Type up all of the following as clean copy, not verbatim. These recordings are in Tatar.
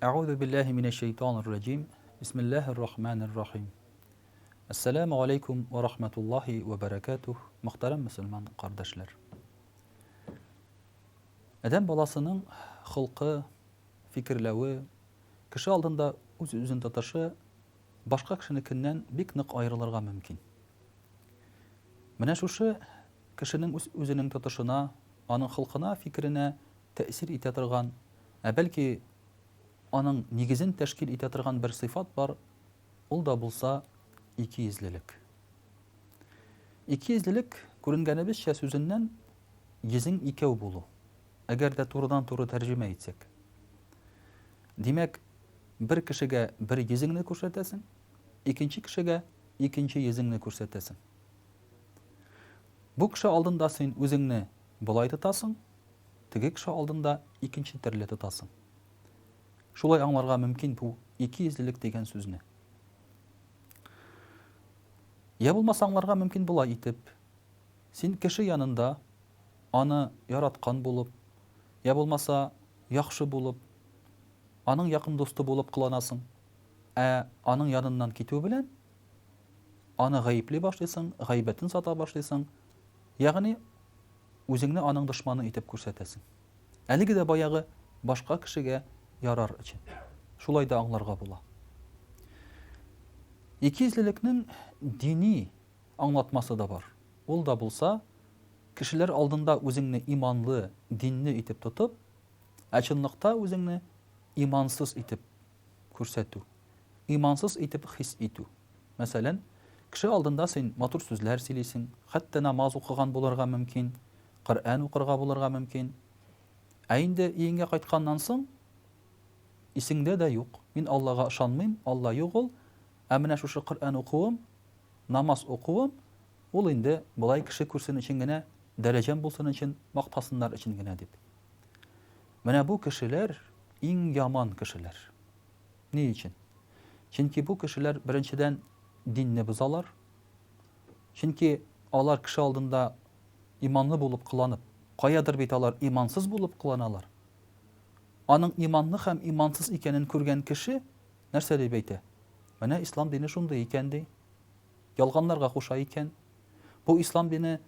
Euzu billahi mineşşeytanirracim. Bismillahirrahmanirrahim. Esselamu aleyküm ve rahmetullahi ve berekatuh. Muhterem Müslüman kardeşler. Adam balasının hılkı, fikirlevi, kişi aldığında özün tutaşı başka kişinikinden bik nik ayrılırga mümkün. Менә шушы кешенең үзенең тотышына, аның хылкына, фикеренә тәэсир итә торган, бәлки аның нигезен тәшкил итә торган бер сыйфат бар, ул да булса икейөзлелек. Икейөзлелек күренгәнебезчә сүзеннән йөзең икәү булу. Әгәр дә турыдан-туры тәрҗемә итсәк. Димәк, бер кешегә бер йөзеңне күрсәтәсең, икенче кешегә икенче йөзеңне күрсәтәсең. Бу кеше алдында син үзеңне булай тотасың, теге кеше алдында икенче төрле тотасың. Шулай аңларга мөмкин бу икейөзлелек дигән сүзне. Я булмаса аңларга мөмкин булай итеп, син кеше янында аны яраткан булып, я булмаса яхшы булып, аның якын досты булып кыланасың, аның яныннан китү белән аны гаепли башлыйсың, гайбәтен сата башлыйсың. Ягъни үзеңне аның дошманы итеп күрсәтәсең. Әлеге дә баягы башка кешегә ярар өчен. Шулай да аңларга була. Икейөзлелекнең дини аңлатмасы да бар. Ул да булса, кешеләр алдында үзеңне иманлы, динле итеп тотып, чынлыкта үзеңне имансыз итеп күрсәтү, имансыз итеп хис итү. Мәсәлән, кеше алдында син матур сүзләр сөйлисең, хәтта намаз укыган булырга мөмкин, Коръән укырга булырга мөмкин. Инде өеңгә кайтканнан соң исеңдә дә юк. Мин Аллага ышанмыйм, Алла юк ул. Менә шушы Коръән укуым, намаз укуым, ул инде булай кеше күрсен өчен генә, дәрәҗәм булсын өчен, мактасыннар өчен генә дип. Менә бу кешеләр иң яман кешеләр. Ни өчен? Чөнки бу кешеләр беренчедән динне бозалар. Чөнки алар кеше алдында иманлы булып кыланып, каядыр бит алар имансыз булып кыланалар. Аның иманлы һәм имансыз икәнен күргән кеше нәрсә дип әйтә? Менә ислам дине шундый икән ди. Ялганларга куша икән. Бу ислам дине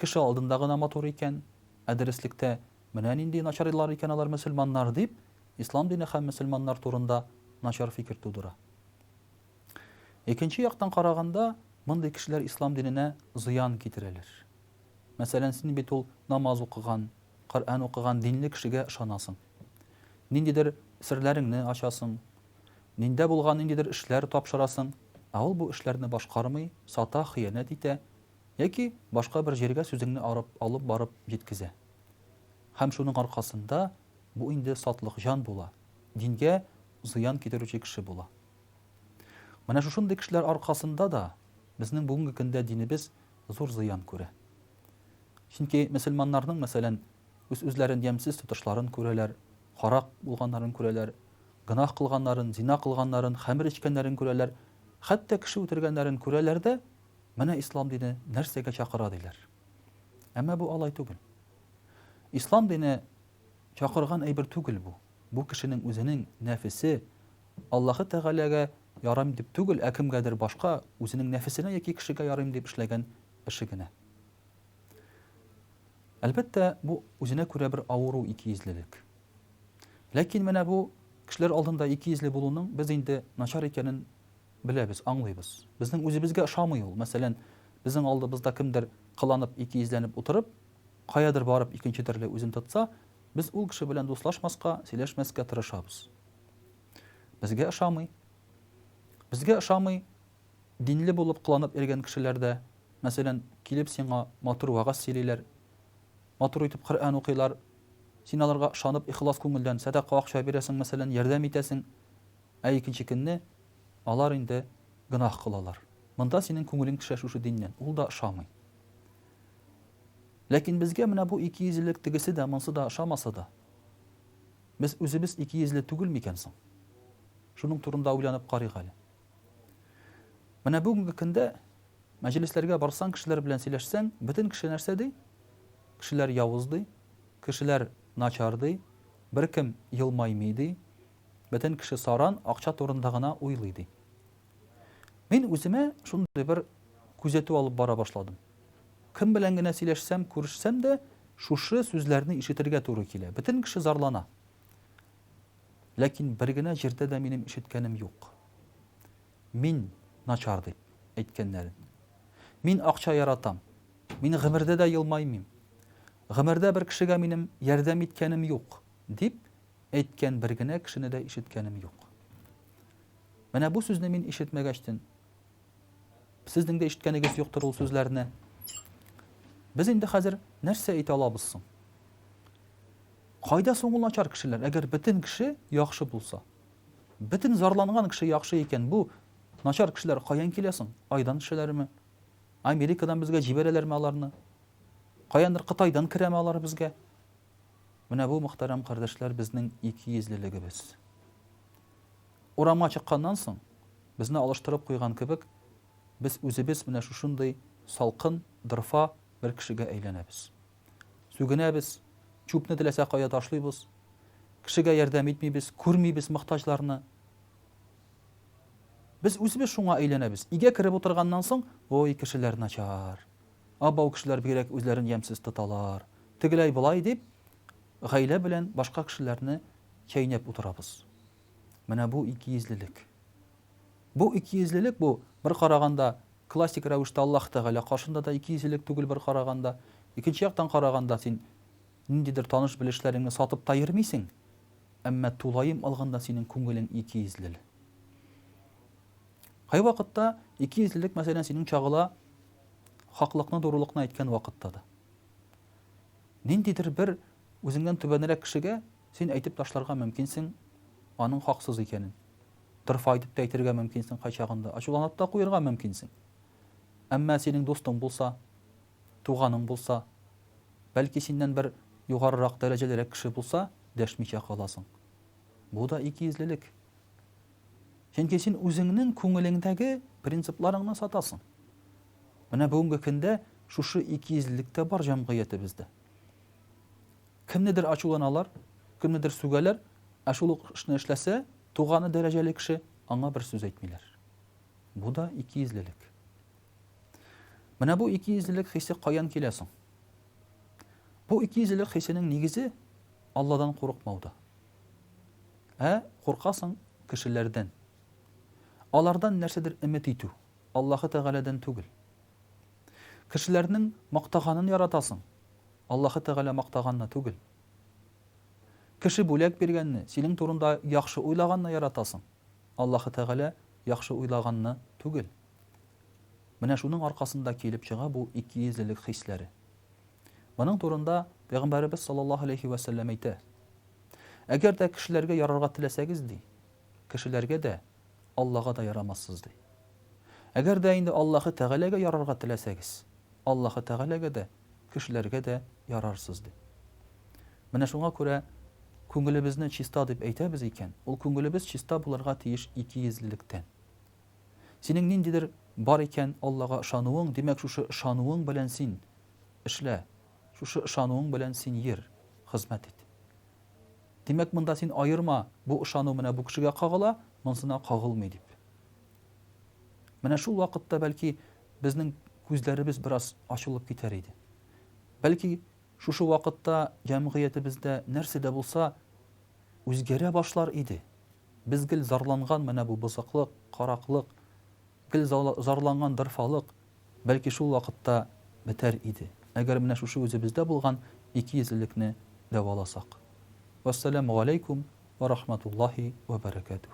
кеше алдында гына матур икән. Дәреслектә менә нинди начарлар икән алар мөселманнар дип, ислам дине һәм мөселманнар турында начар фикер тудыра. Икенче яктан караганда, мондый кешеләр ислам диненә зыян китерәләр. Мәсәлән, син бит ул намаз укыган, Коръән укыган динле кешегә ышанасың. Ниндидер серләреңне ачасың, ниндә булган ниндидер эшләр тапшырасың, ул бу эшләрне башкармый, сата, хыянәт итә, яки башка бер җиргә сүзеңне алып барып җиткезә. Һәм шуның аркасында бу инде сатлык җан була, дингә зыян китерүче кеше була. Менә шушындый кешеләр аркасында да безнең бүгенге көндә динебез зур зыян күрә. Чөнки мөселманнарның, мәсәлән, үзләрен ямьсез тотышларын күрәләр, харак булганнарын күрәләр, гынах кылганнарын, зина кылганнарын, хәмер эчкәннәрен күрәләр, хәтта кеше үтергәннәрен күрәләр дә, менә ислам дине нәрсәгә чакыра диләр. Әмма бу алай түгел. Ислам дине чакырган әйбер түгел бу. Бу кешенең үзенең нәфесе Аллаһы Тәгаләгә ярым дип түгел, кемгәдер башка үзенең нәфесенә яки кешегә ярым дип эшләгән эше генә. Әлбәттә, бу үзенә күрә бер авыру икейөзлелек. Ләкин менә бу кешеләр алдында икейөзле булуның без инде начар икәнен беләбез, аңлыйбыз. Безнең үзебезгә ошамый ул. Мәсәлән, безнең алдыбызда кемдер кыланып, икейөзләнеп утырып, каядыр барып икенче төрле үзен тотса, без ул кеше белән дуслашмаска, сөйләшмәскә тырышабыз. Безгә ошамый. Безгә ошамый динле булып кыланып йөргән кешеләрдә, мәсәлән, килеп сиңа матур вагаз сөйлиләр, матур итеп Коръән укыйлар, син аларга ышанып, ихлас күңелдән садака акча бирәсең, мәсәлән, ярдәм итәсең, икенче көнне алар инде гынах кылалар. Монда синең күңелең төшә шушы диннән, ул да ошамый. Ләкин безгә менә бу икейөзлелек тегесе дә, монсы да ошамаса да, без үзебез икейөзле түгел микән соң? Шуның турында уйланып карыйк әле. Менә бүгенге көндә мәҗлесләргә барсаң, кешеләр белән сөйләшсәң, бөтен кеше нәрсә ди? Кешеләр явыз ди, кешеләр начар ди, беркем елмаймый ди, бөтен кеше саран акча турында гына уйлый ди. Мин үземә шундый бер күзәтү алып бара башладым. Кем белән генә сөйләшсәм, күрешсәм дә, шушы сүзләрне ишетергә туры килә. Бөтен кеше зарлана. Ләкин бер генә җирдә дә минем ишеткәнем юк. Мин начар дип әйткәннәрен. Мин акча яратам. Мин гомердә дә елмаймыйм. Гомердә бер кешегә минем ярдәм иткәнем юк дип әйткән бер генә кешене дә ишеткәнем юк. Менә бу сүзне мин ишетмәгәчтен, сезнең дә ишеткәнегез юктыр ул сүзләрне. Без инде хәзер нәрсә әйтә алабыз соң? Кайда соң ул начар кешеләр? Әгәр бөтен кеше яхшы булса, бөтен зарланган кеше яхшы икән, бу начар кешеләр каян килә соң? Айдан кешеләрме? Америкадан безгә җибәрәләрме аларны? Каяндыр Кытайдан керәме алар безгә? Менә бу мөхтәрәм кардәшләр безнең икейөзлелегебез. Урамга чыкканнан соң, безне алыштырып куйган кебек, без үзебез менә шушындый салкын, дырфа бер кешегә әйләнәбез. Сүгенәбез, чүпне теләсә кая ташлыйбыз, кешегә ярдәм итмибез, күрмибез мохтаҗларны. Без үзебез шуңа әйләнәбез. Игә кереп утырганнан соң, ой, кешеләр начар. Абау кешеләр бигрәк үзләрен ямсыз тоталар. Тегеләй булай дип, гаилә белән башка кешеләрне чәйнәп утырабыз. Менә бу икейөзлелек. Бу икейөзлелек бу бер караганда классик рәвештә Аллаһ Тәгалә каршында да икейөзлелек түгел бер караганда, икенче яктан караганда син ниндидер таныш белешләреңне сатып та йөрмисең, әмма тулайым алганда синең күңелең икейөзле. Кай вакытта икейөзлелек мәсәлән синең чагыла хаклыкны, дурылыкны әйткән вакытта да. Ниндидер бер үзеңнән түбәнрәк кешегә син әйтеп ташларга мөмкинсең аның хаксыз икәнен. Дырфа итеп әйтергә мөмкинсең кайчагында, ачуланып та куярга мөмкинсең. Әмма синең достың булса, туганың булса, бәлки синнән бер югарырак дәрәҗәлерәк кеше булса, дәшмичә каласың. Бу да икейөзлелек. Чөнки син үзеңнең күңелеңдәге принципларыңны сатасың. Менә бүгенге көндә шушы икейөзлелектә бар җәмгыятебездә. Кемнедер ачуланалар, кемнедер сүгәләр, ә шул эшне эшләсә, туганы дәрәҗәле кеше аңа бер сүз әйтмиләр. Бу да икейөзлелек. Менә бу икейөзлелек хисе каян килә соң? Бу икейөзлелек хисенең нигезе Алладан курыкмауда. Куркасың кешеләрдән. Алардан нәрсәдер өмет итү, Аллаһы Тәгаләдән түгел. Кешеләрнең мактаганын яратасың, Аллаһы Тәгалә мактаганны түгел. Кеше бүләк биргәнне, синең турында яхшы уйлаганны яратасың, Аллаһы Тәгалә яхшы уйлаганны түгел. Менә шуның аркасында килеп чыга бу икейөзлелек хисләре. Моның турында Пәйгамбәрбез саллаллаһу алейхи ва саллям әйтә: Әгәр дә кешеләргә ярарга теләсәгез ди, кешеләргә дә, Аллаһка да ярамассыз ди. Әгәр дә инде Аллаһы Тәгаләгә ярарга теләсәгез, Аллаһы Тәгаләгә дә, кешеләргә дә ярарсыз ди. Менә шуңа күрә күңелебезне чиста дип әйтәбез икән, ул күңелебез чиста булырга тиеш икейөзлелектән. Синең ниндидер бар икән Аллаһка ышануың, димәк шушы ышануың белән син эшлә, шушы ышануың белән син йөр, хезмәт ит. Димәк монда син айырма, бу ышану менә бу кешегә кагыла, монсына кагылмый дип. Менә шул вакытта бәлки безнең күзләребез бераз ачылып китәр иде. Бәлки шушы вакытта җәмгыятебездә нәрсә дә булса үзгәрә башлар иде. Без гел зарланган менә бу бозыклык, караклык, гел зарланган дырфалык бәлки шул вакытта бетәр иде. Әгәр менә шушы үзебездә булган икейөзлелекне дәваласак. Вассаламу алейкум ва рахматуллаһи ва баракатуһ.